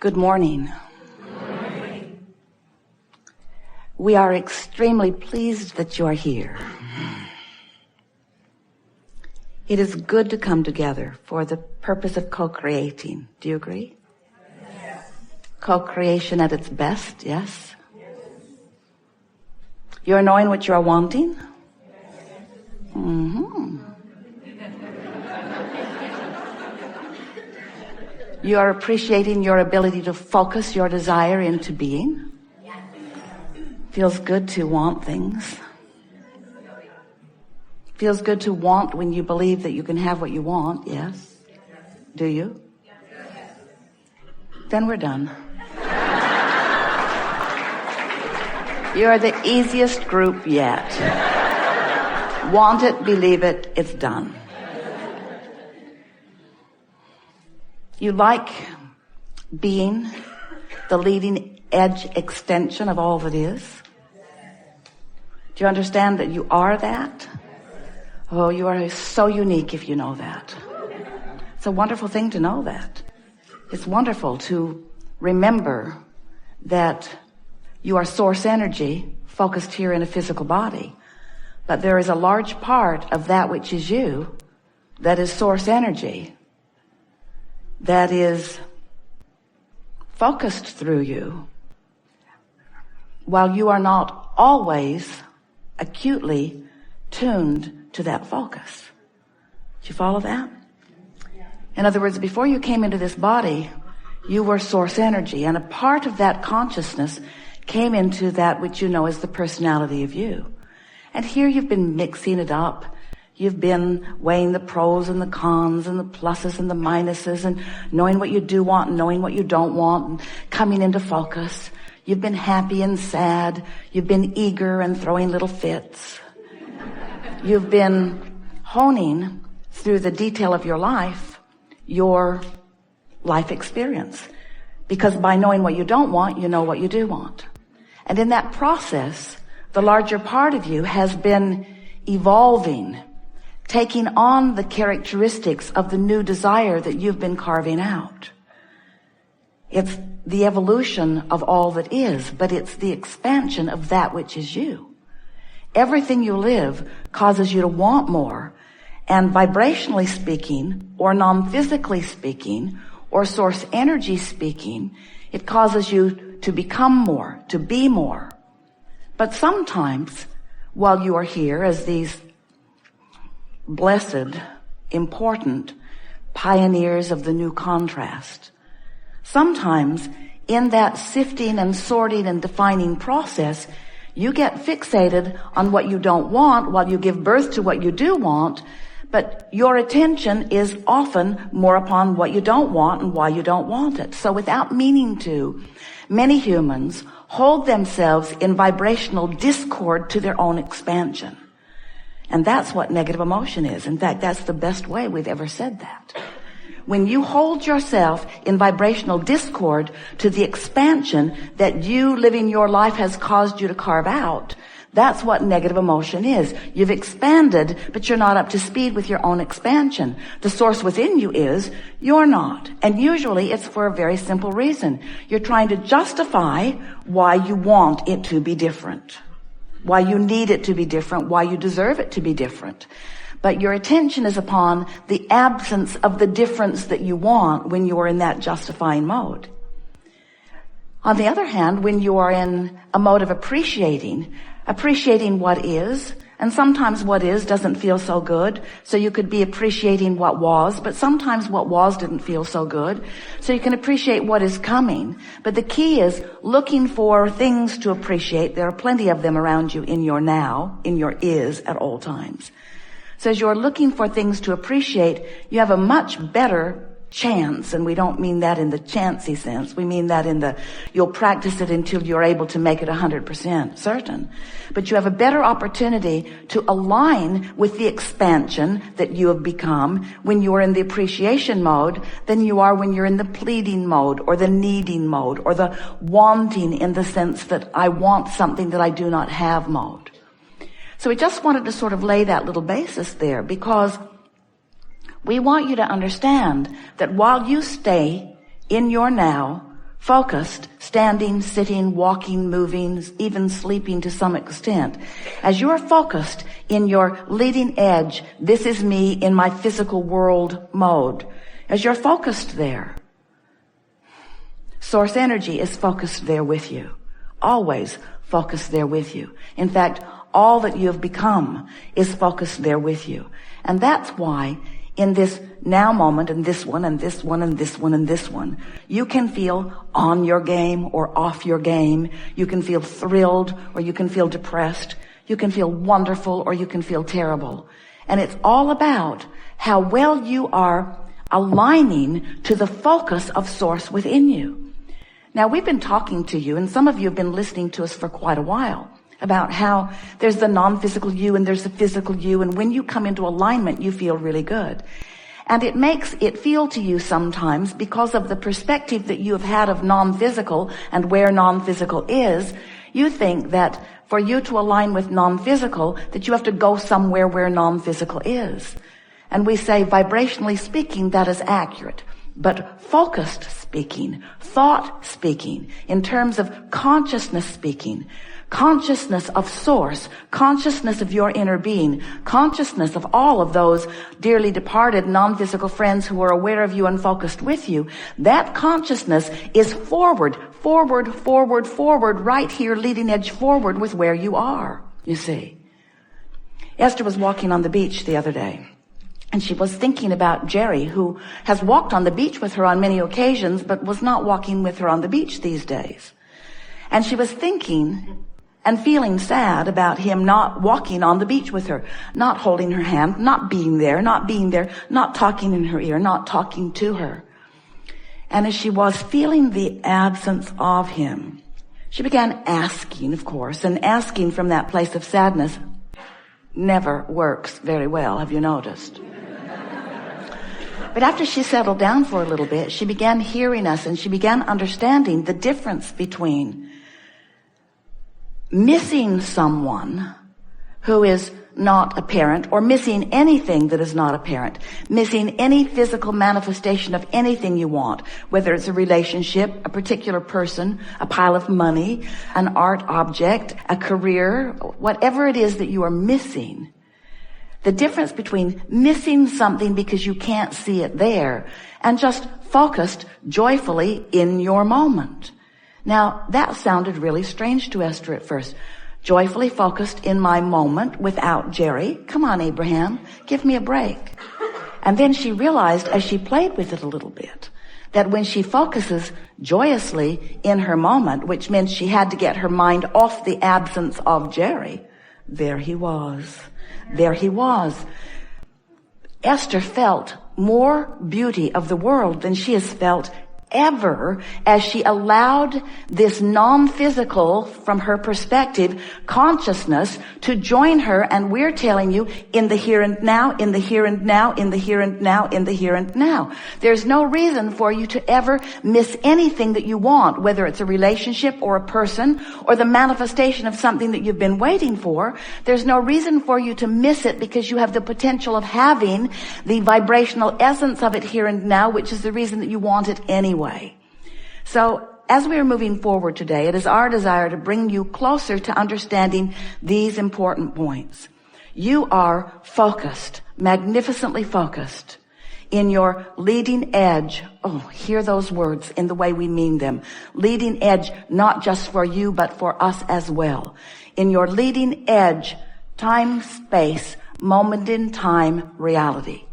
Good morning. We are extremely pleased that you are here. It is good to come together for the purpose of co-creating. Do you agree? Yes. Co-creation at its best, yes? You are knowing what you are wanting? You are appreciating your ability to focus your desire into being. Feels good to want things. Feels good to want when you believe that you can have what you want, yes? Do you? Then we're done. You're the easiest group yet. Want it, believe it, it's done. You like being the leading edge extension of all that is? Do you understand that you are that? Oh, you are so unique if you know that. It's a wonderful thing to know that. It's wonderful to remember that you are source energy focused here in a physical body. But there is a large part of that which is you that is source energy, that is focused through you, while you are not always acutely tuned to that focus. Did you follow that? In other words, before you came into this body, you were source energy, and a part of that consciousness came into that which you know as the personality of you. And here you've been mixing it up. You've been weighing the pros and the cons and the pluses and the minuses and knowing what you do want and knowing what you don't want and coming into focus. You've been happy and sad. You've been eager and throwing little fits. You've been honing through the detail of your life experience. Because by knowing what you don't want, you know what you do want. And in that process, the larger part of you has been evolving, taking on the characteristics of the new desire that you've been carving out. It's the evolution of all that is, but it's the expansion of that which is you. Everything you live causes you to want more, and vibrationally speaking, or non-physically speaking, or source energy speaking, it causes you to become more, to be more. But sometimes, while you are here as these blessed, important pioneers of the new contrast, sometimes in that sifting and sorting and defining process, you get fixated on what you don't want while you give birth to what you do want, but your attention is often more upon what you don't want and why you don't want it. So without meaning to, many humans hold themselves in vibrational discord to their own expansion. And that's what negative emotion is. In fact, that's the best way we've ever said that. When you hold yourself in vibrational discord to the expansion that you living your life has caused you to carve out, that's what negative emotion is. You've expanded, but you're not up to speed with your own expansion. The source within you is, you're not. And usually it's for a very simple reason. You're trying to justify why you want it to be different, why you need it to be different, why you deserve it to be different. But your attention is upon the absence of the difference that you want when you are in that justifying mode. On the other hand, when you are in a mode of appreciating what is, and sometimes what is doesn't feel so good, so you could be appreciating what was, but sometimes what was didn't feel so good, so you can appreciate what is coming. But the key is looking for things to appreciate. There are plenty of them around you in your now, in your is at all times. So as you're looking for things to appreciate, you have a much better chance, and we don't mean that in the chancy sense. We mean that in the, you'll practice it until you're able to make it 100% certain. But you have a better opportunity to align with the expansion that you have become when you are in the appreciation mode than you are when you're in the pleading mode or the needing mode or the wanting in the sense that I want something that I do not have mode. So we just wanted to sort of lay that little basis there because we want you to understand that while you stay in your now, focused, standing, sitting, walking, moving, even sleeping to some extent, as you're focused in your leading edge, this is me in my physical world mode, as you're focused there, source energy is focused there with you, always focused there with you. In fact, all that you have become is focused there with you. And that's why in this now moment, and this one, and this one, and this one, and this one, you can feel on your game or off your game. You can feel thrilled or you can feel depressed. You can feel wonderful or you can feel terrible. And it's all about how well you are aligning to the focus of source within you. Now, we've been talking to you, and some of you have been listening to us for quite a while, about how there's the non-physical you and there's the physical you, and when you come into alignment, you feel really good. And it makes it feel to you sometimes, because of the perspective that you have had of non-physical and where non-physical is, you think that for you to align with non-physical, that you have to go somewhere where non-physical is. And we say, vibrationally speaking, that is accurate. But focused speaking, thought speaking, in terms of consciousness speaking, consciousness of source, consciousness of your inner being, consciousness of all of those dearly departed non-physical friends who are aware of you and focused with you, that consciousness is forward, right here, leading edge forward with where you are, you see. Esther was walking on the beach the other day, and she was thinking about Jerry, who has walked on the beach with her on many occasions, but was not walking with her on the beach these days. And she was thinking and feeling sad about him not walking on the beach with her, not holding her hand, not being there, not talking in her ear, not talking to her. And as she was feeling the absence of him, she began asking, of course, and asking from that place of sadness never works very well, have you noticed? But after she settled down for a little bit, she began hearing us, and she began understanding the difference between missing someone who is not apparent, or missing anything that is not apparent, missing any physical manifestation of anything you want, whether it's a relationship, a particular person, a pile of money, an art object, a career, whatever it is that you are missing. The difference between missing something because you can't see it there and just focused joyfully in your moment. Now, that sounded really strange to Esther at first. Joyfully focused in my moment without Jerry. Come on, Abraham, give me a break. And then she realized as she played with it a little bit that when she focuses joyously in her moment, which meant she had to get her mind off the absence of Jerry, there he was. There he was. Esther felt more beauty of the world than she has felt ever as she allowed this non-physical, from her perspective, consciousness to join her. And we're telling you, in the here and now, in the here and now, in the here and now, in the here and now. There's no reason for you to ever miss anything that you want, whether it's a relationship or a person or the manifestation of something that you've been waiting for. There's no reason for you to miss it, because you have the potential of having the vibrational essence of it here and now, which is the reason that you want it anyway. So as we are moving forward today, it is our desire to bring you closer to understanding these important points. You are focused, magnificently focused in your leading edge. Oh, hear those words in the way we mean them. Leading edge, not just for you, but for us as well. In your leading edge, time, space, moment in time, reality.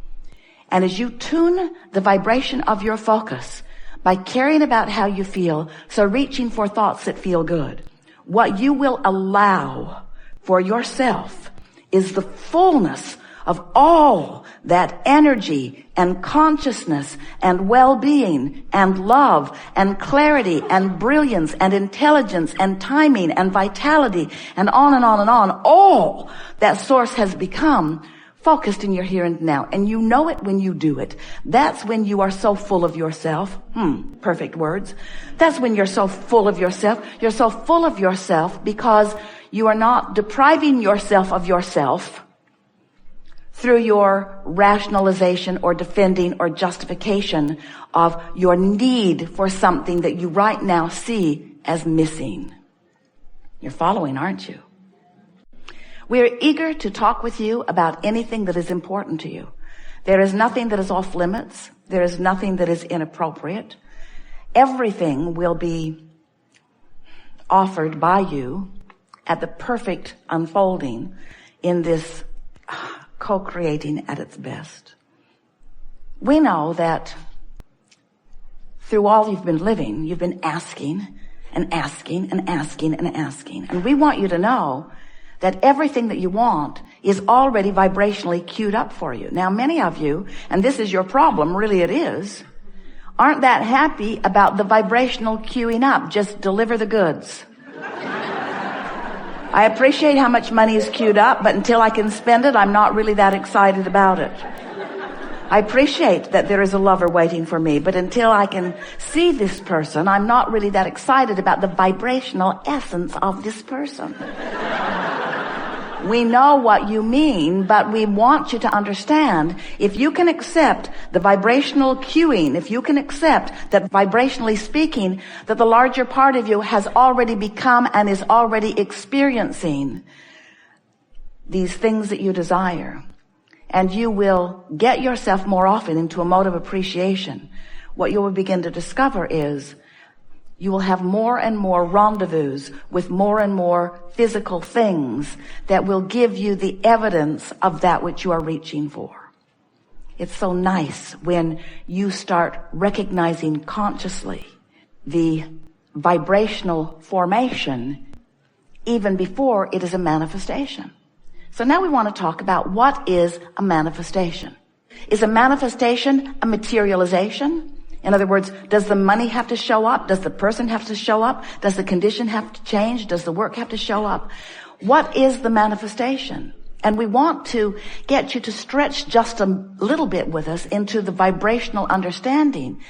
And as you tune the vibration of your focus by caring about how you feel, so reaching for thoughts that feel good, what you will allow for yourself is the fullness of all that energy and consciousness and well-being and love and clarity and brilliance and intelligence and timing and vitality and on and on and on. All that source has become focused in your here and now. And you know it when you do it. That's when you are so full of yourself. Perfect words. That's when you're so full of yourself. You're so full of yourself because you are not depriving yourself of yourself. through your rationalization or defending or justification of your need for something that you right now see as missing. You're following, aren't you? We're eager to talk with you about anything that is important to you. There is nothing that is off limits. There is nothing that is inappropriate. Everything will be offered by you at the perfect unfolding in this co-creating at its best. We know that through all you've been living, you've been asking and asking and asking and asking. And we want you to know that everything that you want is already vibrationally queued up for you. Now, many of you, and this is your problem, really it is, aren't that happy about the vibrational queuing up. Just deliver the goods. I appreciate how much money is queued up, but until I can spend it, I'm not really that excited about it. I appreciate that there is a lover waiting for me, but until I can see this person, I'm not really that excited about the vibrational essence of this person. We know what you mean, but we want you to understand, if you can accept the vibrational cueing, if you can accept that vibrationally speaking, that the larger part of you has already become and is already experiencing these things that you desire, and you will get yourself more often into a mode of appreciation, what you will begin to discover is you will have more and more rendezvous with more and more physical things that will give you the evidence of that which you are reaching for. It's so nice when you start recognizing consciously the vibrational formation even before it is a manifestation. So now we want to talk about what is a manifestation. Is a manifestation a materialization? In other words, does the money have to show up? Does the person have to show up? Does the condition have to change? Does the work have to show up? What is the manifestation? And we want to get you to stretch just a little bit with us into the vibrational understanding,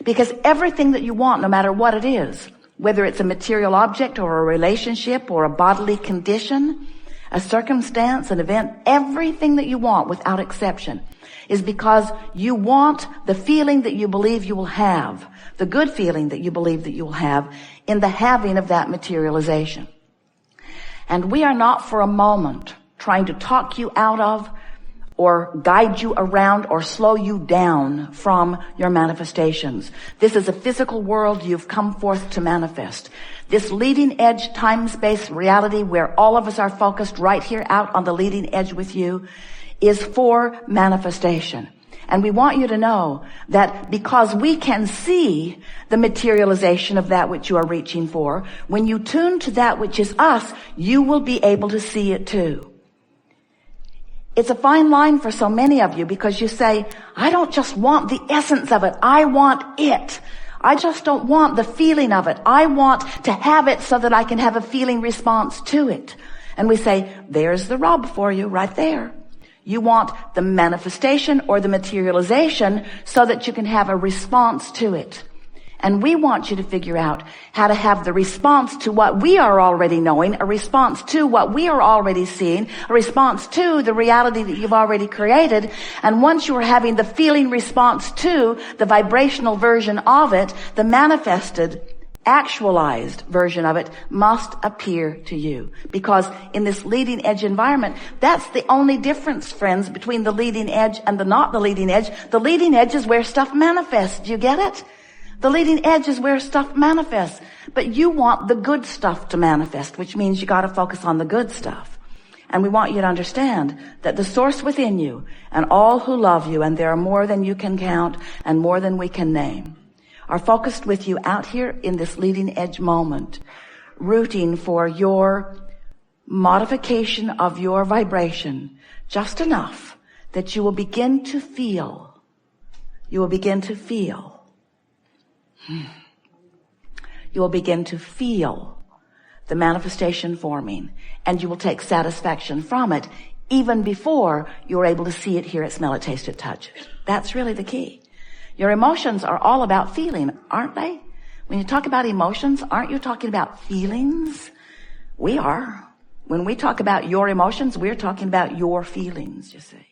because everything that you want, no matter what it is, whether it's a material object or a relationship or a bodily condition, a circumstance, an event, everything that you want without exception is because you want the feeling that you believe you will have, the good feeling that you believe that you will have in the having of that materialization. And we are not for a moment trying to talk you out of or guide you around or slow you down from your manifestations. This is a physical world you've come forth to manifest. This leading edge time-space reality where all of us are focused right here out on the leading edge with you is for manifestation. And we want you to know that because we can see the materialization of that which you are reaching for, when you tune to that which is us, you will be able to see it too. It's a fine line for so many of you because you say, I don't just want the essence of it, I want it. I just don't want the feeling of it. I want to have it so that I can have a feeling response to it. And we say, there's the rub for you right there. You want the manifestation or the materialization so that you can have a response to it. And we want you to figure out how to have the response to what we are already knowing, a response to what we are already seeing, a response to the reality that you've already created. And once you are having the feeling response to the vibrational version of it, the manifested, actualized version of it must appear to you. Because in this leading edge environment, that's the only difference, friends, between the leading edge and the not the leading edge. The leading edge is where stuff manifests. Do you get it? The leading edge is where stuff manifests. But you want the good stuff to manifest, which means you got to focus on the good stuff. And we want you to understand that the source within you and all who love you, and there are more than you can count and more than we can name, are focused with you out here in this leading edge moment, rooting for your modification of your vibration just enough that you will begin to feel, you will begin to feel the manifestation forming, and you will take satisfaction from it even before you're able to see it, hear it, smell it, taste it, touch it. That's really the key. Your emotions are all about feeling, aren't they? When you talk about emotions, aren't you talking about feelings? We are. When we talk about your emotions, we're talking about your feelings, you see.